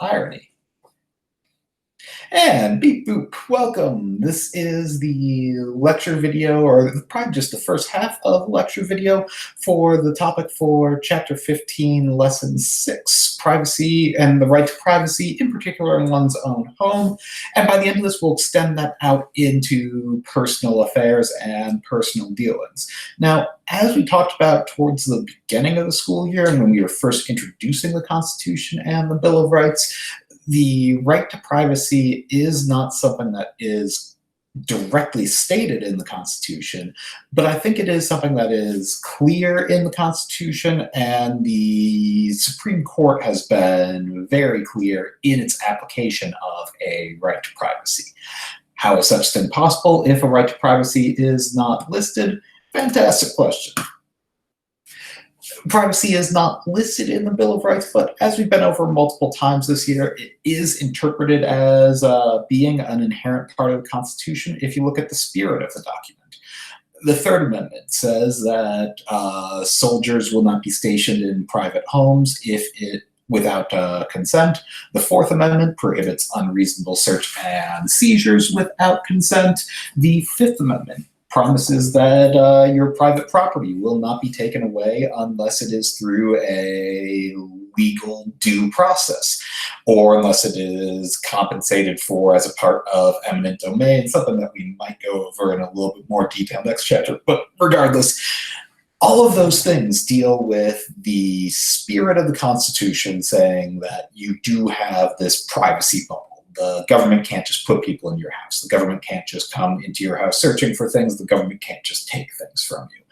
Irony. And beep boop, welcome. This is the lecture video, or probably just the first half of the lecture video for the topic for Chapter 15, Lesson 6, Privacy and the Right to Privacy, in particular in one's own home. And by the end of this, we'll extend that out into personal affairs and personal dealings. Now, as we talked about towards the beginning of the school year and when we were first introducing the Constitution and the Bill of Rights, the right to privacy is not something that is directly stated in the Constitution, but I think it is something that is clear in the Constitution, and the Supreme Court has been very clear in its application of a right to privacy. How is such thing possible if a right to privacy is not listed? Fantastic question. Privacy is not listed in the Bill of Rights, but as we've been over multiple times this year, it is interpreted as being an inherent part of the Constitution if you look at the spirit of the document. The Third Amendment says that soldiers will not be stationed in private homes without consent. The Fourth Amendment prohibits unreasonable search and seizures without consent. The Fifth Amendment promises that your private property will not be taken away unless it is through a legal due process, or unless it is compensated for as a part of eminent domain, something that we might go over in a little bit more detail next chapter. But regardless, all of those things deal with the spirit of the Constitution, saying that you do have this privacy bubble. The government can't just put people in your house. The government can't just come into your house searching for things. The government can't just take things from you.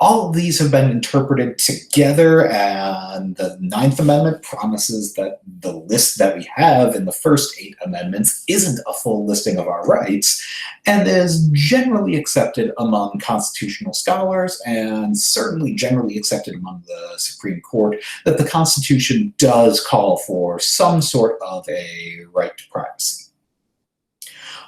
All of these have been interpreted together, and the Ninth Amendment promises that the list that we have in the first 8 amendments isn't a full listing of our rights, and is generally accepted among constitutional scholars, and certainly generally accepted among the Supreme Court, that the Constitution does call for some sort of a right to privacy.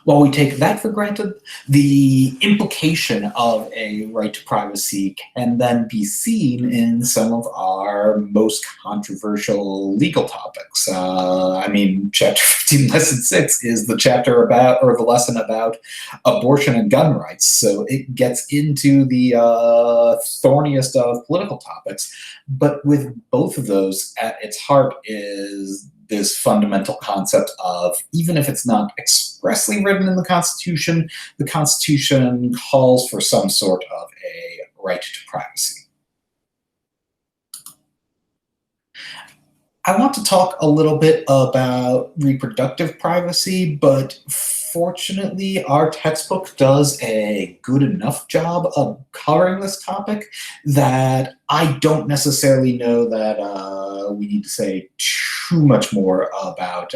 While we take that for granted, the implication of a right to privacy can then be seen in some of our most controversial legal topics. Chapter 15, Lesson 6 is the chapter about, or the lesson about, abortion and gun rights. So it gets into the thorniest of political topics. But with both of those, at its heart is this fundamental concept of, even if it's not expressly written in the Constitution calls for some sort of a right to privacy. I want to talk a little bit about reproductive privacy, but fortunately, our textbook does a good enough job of covering this topic that I don't necessarily know that we need to say too much more about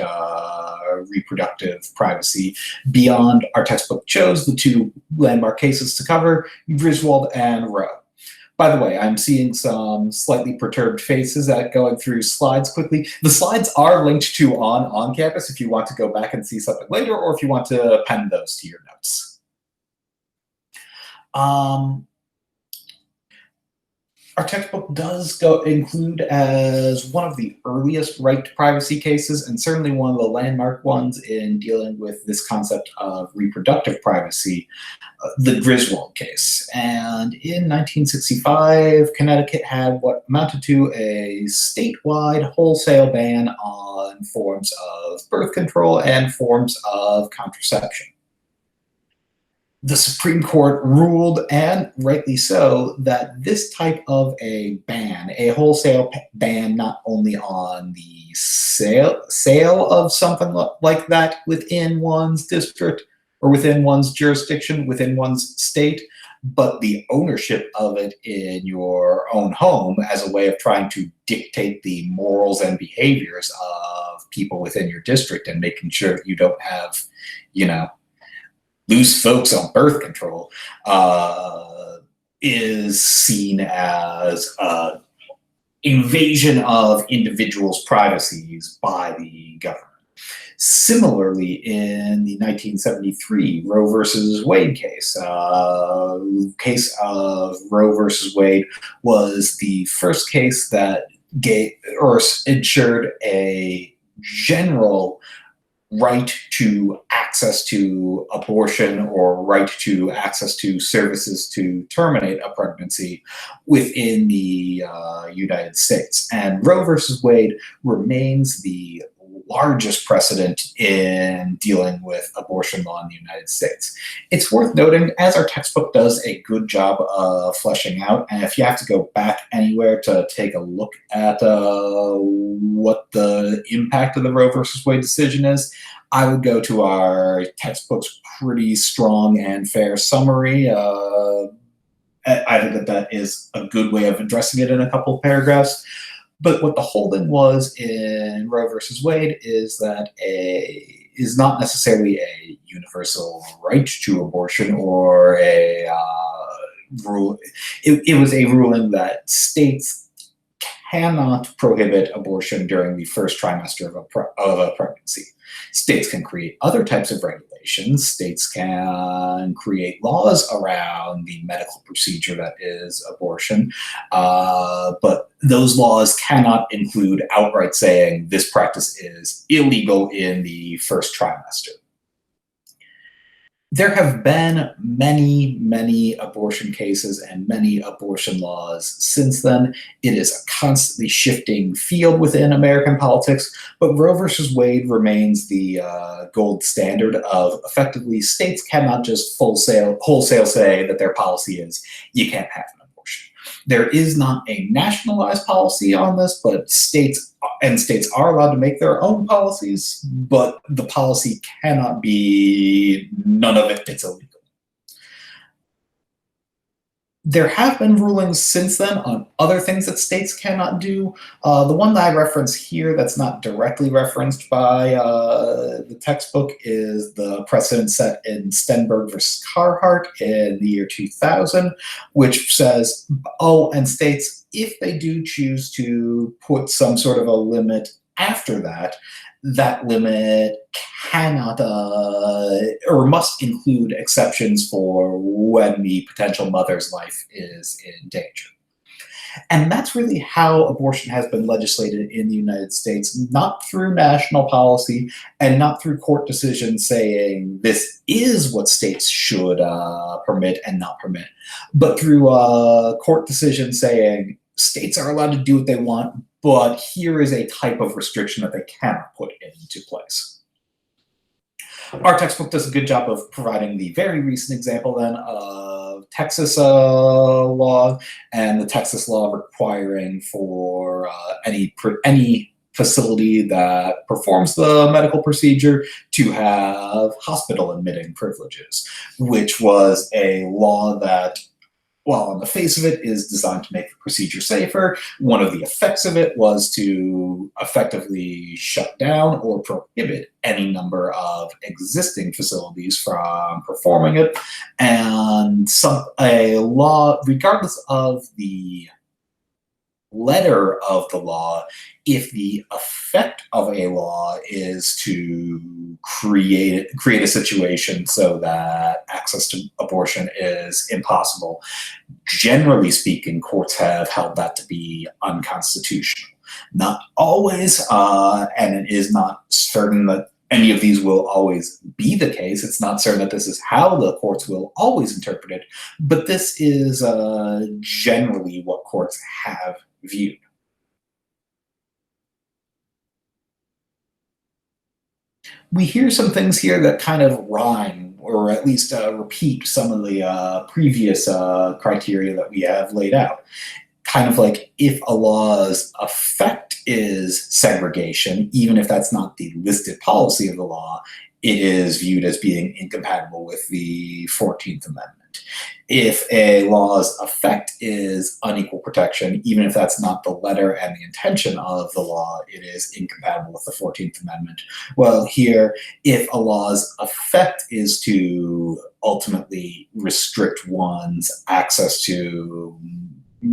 reproductive privacy beyond our textbook chose the 2 landmark cases to cover, Griswold and Roe. By the way, I'm seeing some slightly perturbed faces at going through slides quickly. The slides are linked to on campus if you want to go back and see something later, or if you want to append those to your notes. Our textbook does include as one of the earliest right to privacy cases, and certainly one of the landmark ones in dealing with this concept of reproductive privacy, the Griswold case. And in 1965, Connecticut had what amounted to a statewide wholesale ban on forms of birth control and forms of contraception. The Supreme Court ruled, and rightly so, that this type of a ban, a wholesale ban not only on the sale of something like that within one's district or within one's jurisdiction, within one's state, but the ownership of it in your own home as a way of trying to dictate the morals and behaviors of people within your district and making sure you don't have, loose folks on birth control is seen as an invasion of individuals' privacies by the government. Similarly, in the 1973 Roe versus Wade case, case of Roe versus Wade was the first case that ensured a general right to access to abortion or right to access to services to terminate a pregnancy within the United States. And Roe versus Wade remains the largest precedent in dealing with abortion law in the United States. It's worth noting, as our textbook does a good job of fleshing out, and if you have to go back anywhere to take a look at what the impact of the Roe versus Wade decision is, I would go to our textbook's pretty strong and fair summary. I think that is a good way of addressing it in a couple of paragraphs. But what the holding was in Roe versus Wade is that is not necessarily a universal right to abortion or a rule. It was a ruling that states cannot prohibit abortion during the first trimester of a pregnancy. States can create other types of regulations. States can create laws around the medical procedure that is abortion, but those laws cannot include outright saying this practice is illegal in the first trimester. There have been many, many abortion cases and many abortion laws since then. It is a constantly shifting field within American politics, but Roe versus Wade remains the gold standard of effectively states cannot just wholesale say that their policy is you can't have an abortion. There is not a nationalized policy on this, but states are allowed to make their own policies, but the policy cannot be none of it's illegal. There have been rulings since then on other things that states cannot do. The one that I reference here that's not directly referenced by the textbook is the precedent set in Stenberg versus Carhart in the year 2000, which says, and states, if they do choose to put some sort of a limit after that, that limit cannot or must include exceptions for when the potential mother's life is in danger. And that's really how abortion has been legislated in the United States, not through national policy and not through court decisions saying this is what states should permit and not permit, but through court decisions saying states are allowed to do what they want, but here is a type of restriction that they cannot put into place. Our textbook does a good job of providing the very recent example then of Texas law, and the Texas law requiring for any facility that performs the medical procedure to have hospital admitting privileges, which was a law that, while on the face of it is designed to make the procedure safer, one of the effects of it was to effectively shut down or prohibit any number of existing facilities from performing it. And a law, regardless of the letter of the law, if the effect of a law is to create a situation so that access to abortion is impossible, generally speaking, courts have held that to be unconstitutional. Not always, and it is not certain that any of these will always be the case. It's not certain that this is how the courts will always interpret it, but this is generally what courts have viewed. We hear some things here that kind of rhyme, or at least repeat some of the previous criteria that we have laid out. Kind of like if a law's effect is segregation, even if that's not the listed policy of the law, it is viewed as being incompatible with the 14th Amendment. If a law's effect is unequal protection, even if that's not the letter and the intention of the law, it is incompatible with the 14th Amendment. Well, here, if a law's effect is to ultimately restrict one's access to a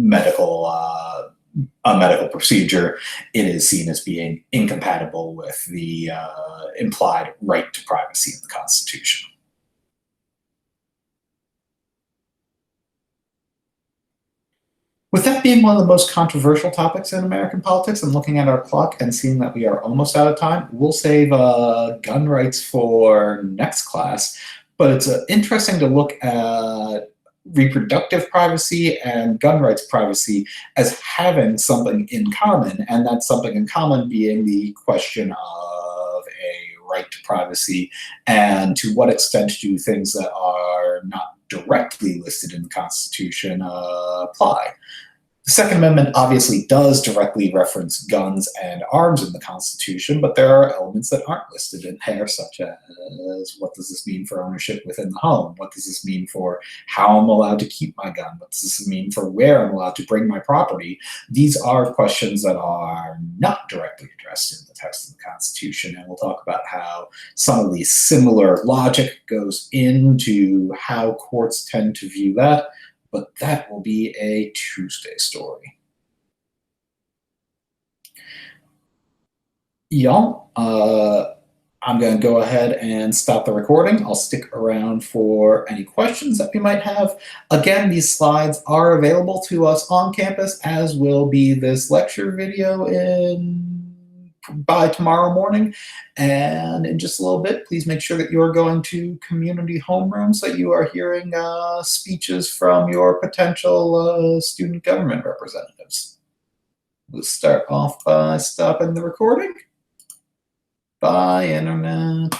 medical procedure, it is seen as being incompatible with the implied right to privacy in the Constitution. With that being one of the most controversial topics in American politics, and looking at our clock and seeing that we are almost out of time, we'll save gun rights for next class. But it's interesting to look at reproductive privacy and gun rights privacy as having something in common, and that something in common being the question of a right to privacy, and to what extent do things that are not directly listed in the Constitution apply. The Second Amendment obviously does directly reference guns and arms in the Constitution, but there are elements that aren't listed in there, such as what does this mean for ownership within the home? What does this mean for how I'm allowed to keep my gun? What does this mean for where I'm allowed to bring my property? These are questions that are not directly addressed in the text of the Constitution, and we'll talk about how some of the similar logic goes into how courts tend to view that. But that will be a Tuesday story. Y'all, I'm going to go ahead and stop the recording. I'll stick around for any questions that we might have. Again, these slides are available to us on campus, as will be this lecture video by tomorrow morning. And in just a little bit, please make sure that you're going to community homeroom so that you are hearing speeches from your potential student government representatives. We'll start off by stopping the recording. Bye, Internet.